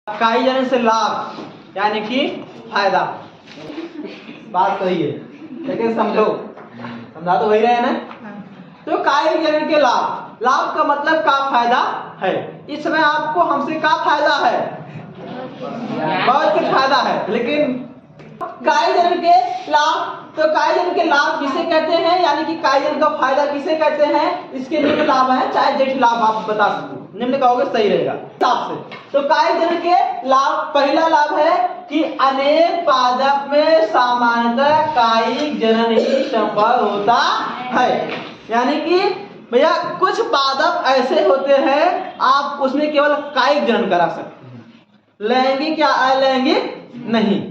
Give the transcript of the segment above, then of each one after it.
काई जनन से लाभ यानी कि फायदा। बात सही है लेकिन समझा तो वही रहे ना। तो काई जनन के लाभ, लाभ का मतलब का फायदा है। इस समय आपको हमसे का फायदा है, बहुत कुछ फायदा है। लेकिन काई जनन के लाभ, तो काई जनन के लाभ किसे कहते हैं, यानी कि काई जनन का फायदा किसे कहते हैं, इसके निम्न लाभ है, चाहे जेठ लाभ आप बता सकते हो। निम्न कहोगे सही रहेगा हिसाब से। तो काई जनन के लाभ, पहला लाभ है कि अनेक पादप में सामान्यतः कायिक जनन ही संभव होता है। यानी कि भैया कुछ पादप ऐसे होते हैं आप उसमें केवल कायिक जनन करा सकते हैं, लैंगिक या अलैंगिक नहीं।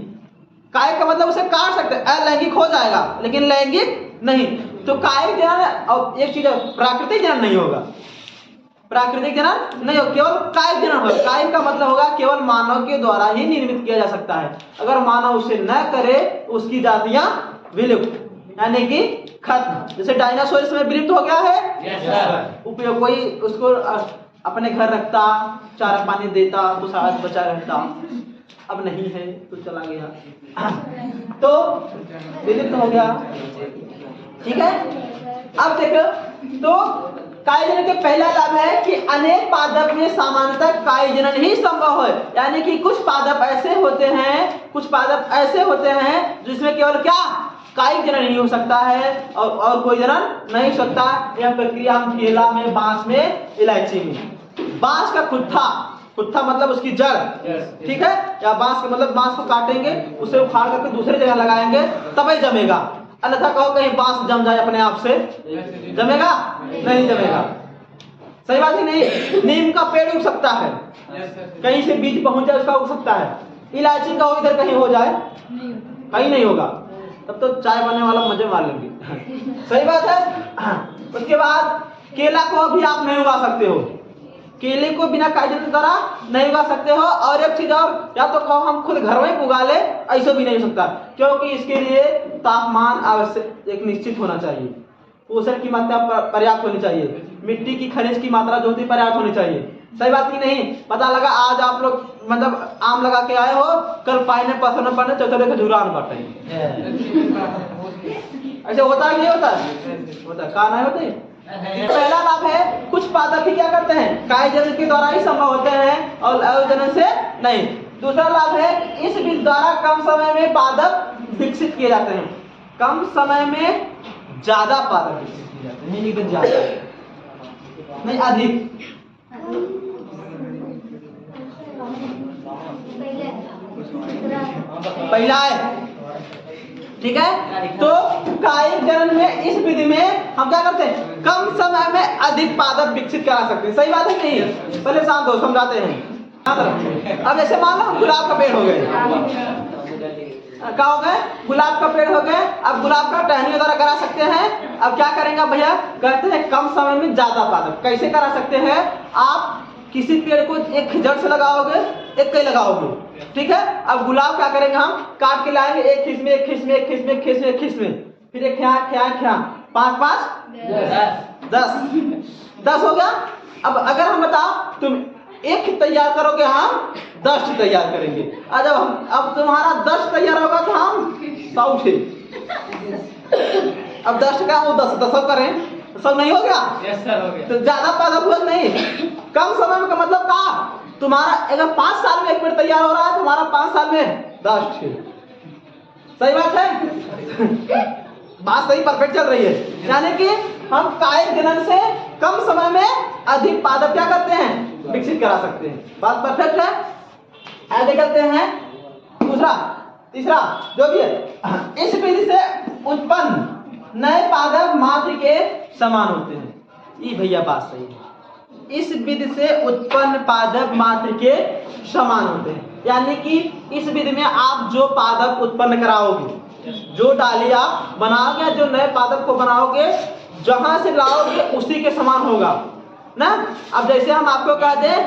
कायिक का मतलब उसे काट सकते हैं, अलैंगिक हो जाएगा लेकिन लैंगिक नहीं। तो कायिक जनन, और एक चीज प्राकृतिक जनन नहीं होगा, प्राकृतिक जनन नहीं हो, केवल कायिक जनन होगा। कायिक का मतलब होगा केवल मानव के द्वारा ही निर्मित किया जा सकता है। अगर मानव उसे न करे उसकी जातियां विलुप्त यानी कि खत्म। जैसे डायनासोर इसमें विलुप्त हो गया है, उपयोग कोई उसको अपने घर रखता, चारा पानी देता तो शायद बचा रहता, अब नहीं है तो चला गया, तो विलुप्त हो गया। ठीक है, अब देखो तो कायी जनन के पहला लाभ है कि अनेक पादप में सामान्यतः कायी जनन ही संभव है। यानी कि कुछ पादप ऐसे होते हैं, कुछ पादप ऐसे होते हैं जिसमें केवल क्या कायिक जनन ही हो सकता है और कोई जनन नहीं हो सकता। यह प्रक्रिया हम केला में, बांस में, इलायची में। बांस का खुट्टा मतलब उसकी जड़, ठीक है, या बांस का मतलब बांस को काटेंगे, उसे उखाड़ करके दूसरी जगह लगाएंगे तभी जमेगा। अन्यथा कहो कहीं बांस जम जाए अपने आप से, जमेगा नहीं जमेगा। सही बात ही नहीं। नीम का पेड़ उग सकता है, कहीं से बीज पहुंच जाए उसका उग सकता है। इलायची का इधर कहीं हो जाए, कहीं नहीं होगा, तब तो चाय बनने वाला मजे मार लेंगे। सही बात है। उसके बाद केला को भी आप नहीं उगा सकते हो, केले को बिना कायी जनन द्वारा नहीं उगा सकते हो। और एक चीज और, या तो कहो हम खुद घर में उगा ले, ऐसा भी नहीं हो सकता, क्योंकि इसके लिए तापमान आवश्यक एक निश्चित होना चाहिए, पोषण की मात्रा पर्याप्त होनी चाहिए, मिट्टी की खनिज की मात्रा जो होती पर्याप्त होनी चाहिए। सही बात की नहीं। पता लगा आज आप लोग मतलब आम लगा के आए हो, कल पाइने पसंद पड़ने चौथे खजूरान बांटे, ऐसे होता है नहीं होता है कहा नहीं होते। पहला लाभ है कुछ पादप ही क्या करते हैं कायी जनन के द्वारा ही संभव होते हैं और अवयव जनन से नहीं। दूसरा लाभ है इस विधि द्वारा कम समय में पादप विकसित किए जाते हैं। कम समय में ज्यादा पादप विकसित किए जाते हैं, नहीं ज्यादा नहीं अधिक। पहला है, ठीक है। तो कायिक जनन में इस विधि में हम क्या करते हैं, कम समय में अधिक पादप विकसित करा सकते हैं। सही बात है नहीं। पहले शांत हो, समझाते हैं। अब जैसे मान लो हम गुलाब का पेड़ हो गए, क्या हो गए, गुलाब का पेड़ हो गए। अब गुलाब का टहनियों द्वारा करा सकते हैं। अब क्या करेंगे भैया, कहते हैं कम समय में ज्यादा पादप। कैसे करा सकते हैं, आप किसी पेड़ को एक जड़ से लगाओगे, एक कई लगाओगे, ठीक है। अब गुलाब क्या करेंगे, हम काट के लाएंगे, एक खिस में, एक खिस में, एक खिस में, एक खिस में, एक खिस में, फिर एक ख्या 5 5 10 हो गया। अब अगर हम बताओ तुम एक तैयार करोगे, हम 10 तैयार करेंगे। अब तुम्हारा 10 तैयार होगा तो हम 100 थे। अब 10 का वो 10 करें, सब नहीं हो गया। यस सर, हो गया। तो ज्यादा पादप हुआ नहीं, कम समय में का मतलब का तुम्हारा अगर 5 साल में एक पेड़ तैयार हो रहा है, तुम्हारा 5 साल में 10 थे। सही बात है। बात सही परफेक्ट चल रही है। यानी कि हम कायिक जनन से कम समय में अधिक पादप क्या करते हैं, विकसित करा सकते हैं। बात परफेक्ट है। आगे चलते हैं। दूसरा तीसरा जो भी है, इस विधि से उत्पन्न नए पादप मात्र के समान होते हैं। ये भैया बात सही है। इस विधि से उत्पन्न पादप मात्र के समान होते हैं। यानी कि इस विधि में आप जो पादप उत्पन्न कराओगे, जो डाली आप बनाओगे, जो नए पादप को बनाओगे, जहां से लाओगे उसी के समान होगा ना। अब जैसे हम आपको कह दें,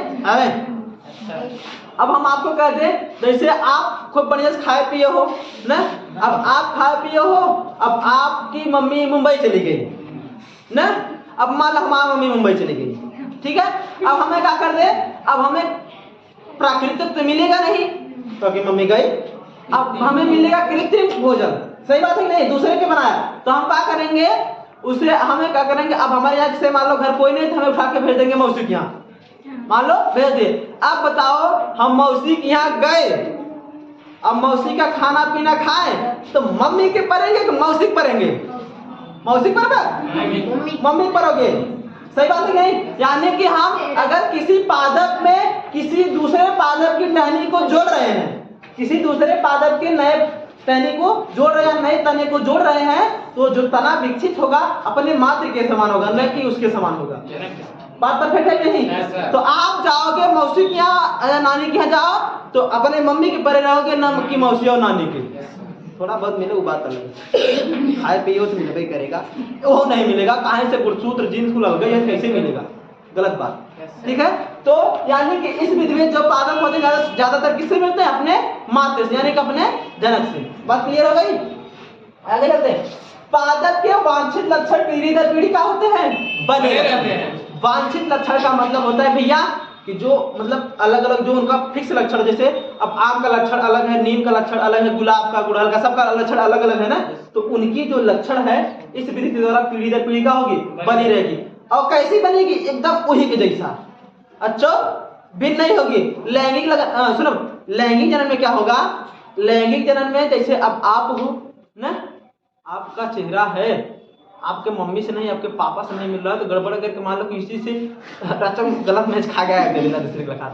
अब हम आपको कह दें जैसे आप खूब बढ़िया से खाए पिए हो ना, अब आप खाए पिए हो, अब आपकी मम्मी मुंबई चली गई ना, अब मान लो हमारी मम्मी मुंबई चली गई, ठीक है। अब हमें क्या कर दे, अब हमें प्राकृतिक तो मिलेगा नहीं, क्योंकि मम्मी गई। अब हमें मिलेगा कृत्रिम भोजन, सही बात है नहीं, दूसरे के बनाया। तो हम क्या करेंगे, उसे हमें क्या करेंगे, अब हमारे यहाँ से मान लो घर कोई नहीं, तो हमें उठा के भेज देंगे मौसी के यहाँ, मान लो भेज दिए। अब बताओ हम मौसी के यहाँ गए, अब मौसी का खाना पीना खाए तो मम्मी के परेंगे कि मौसी के परेंगे? मौसी पर मम्मी परोगे, सही बात है नहीं। यानी कि हम अगर किसी पादप में किसी दूसरे पादप की टहनी को जोड़ रहे हैं, किसी दूसरे पादप के नए टहनी को जोड़ रहे हैं, नए तने को जोड़ रहे हैं, तो जो तना विकसित होगा अपने मात्र के समान होगा, न कि उसके समान होगा। बात परफेक्ट है नहीं? तो आप जाओगे मौसी के यहाँ, नानी के यहाँ जाओ तो अपने मम्मी के परे रहोगे, न कि मौसी और नानी के। थोड़ा बहुत मिले वो बात अलग, खाए पिए तो मिलबे करेगा, वो नहीं मिलेगा। कहाँ से गुणसूत्र जीन्स को लग गई, कैसे मिलेगा? गलत बात, ठीक है। तो यानी कि इस विधि में जो पादप होते हैं ज्यादातर किससे मिलते हैं? अपने मात्र से, यानी कि अपने जनक से। बात क्लियर हो गई? आगे चलते हैं। पादप के वांछित लक्षण पीढ़ी दर पीढ़ी क्या होते हैं? बने रहते हैं। वांछित लक्षण का मतलब होता है भैया कि जो मतलब अलग अलग जो उनका फिक्स लक्षण, जैसे अब आम का लक्षण अलग है, नीम का लक्षण अलग है, गुलाब का, गुड़हल का, सबका लक्षण अलग अलग है ना। तो उनकी जो लक्षण है इस विधि के द्वारा पीढ़ी दर पीढ़ी का होगी, बनी रहेगी। और कैसी बनेगी? एकदम उन्हीं के जैसा, अच्छा भिन्न नहीं होगी। लैंगिक सुनो, लैंगिक जन्म में क्या होगा? लैंगिक जन्म में जैसे अब आप हो ना, आपका चेहरा है, आपके मम्मी से नहीं, आपके पापा से नहीं मिल रहा है, तो गड़बड़ करके मान लो कि इसी से रचम गलत मैच खा गया है, दूसरे के लगा,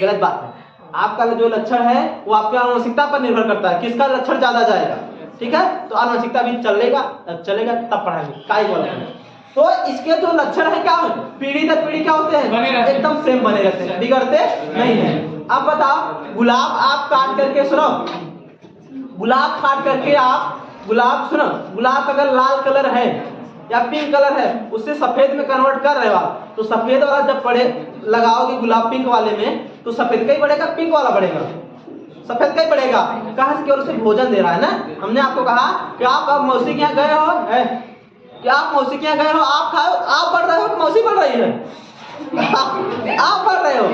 गलत बात है। आपका जो लक्षण है वो आपके आनुवंशिकता पर निर्भर करता है, किसका लक्षण ज्यादा जाएगा, ठीक है। तो आनुवंशिकता भी चलेगा तब पढ़ाएंगे काय बोला। तो इसके जो लक्षण है क्या है? पीढ़ी दर पीढ़ी क्या होते हैं? एकदम सेम बने रहते हैं, बिगड़ते नहीं है। अब बताओ, गुलाब आप काट करके सुनो, गुलाब काट करके आप गुलाब सुनो, गुलाब का अगर लाल कलर है या पिंक कलर है, उससे सफेद में कन्वर्ट कर रहे हो आप, तो सफेद वाला जब पड़े लगाओगे गुलाब पिंक वाले में, तो सफेद का ही बढ़ेगा, पिंक वाला बढ़ेगा? सफेद का ही बढ़ेगा। कहाँ से? केवल उसे भोजन दे रहा है ना। हमने आपको कहा कि आप अब मौसी के यहाँ गए हो, है कि आप मौसी के यहाँ गए हो, आप खाओ, आप बढ़ रहे हो कि मौसी बढ़ रही है? आप बढ़ रहे हो,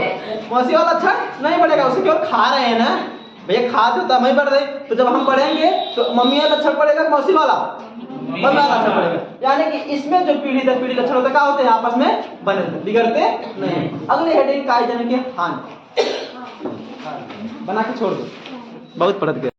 मौसी वाला अच्छा नहीं बढ़ेगा, उसे केवल खा रहे हैं ना भैया, खा तो तब बढ़ रहे। तो जब हम बढ़ेंगे तो मम्मी वाला लक्षण पड़ेगा, मौसी वाला मम्मी वाला लक्षण पड़ेगा। यानी कि इसमें जो पीढ़ी दर पीढ़ी लक्षण होते क्या होते हैं? आपस में बने रहते, बिगड़ते नहीं। अगले हेडिंग काय जन के हानि बना के छोड़ दो, बहुत पढ़त गए।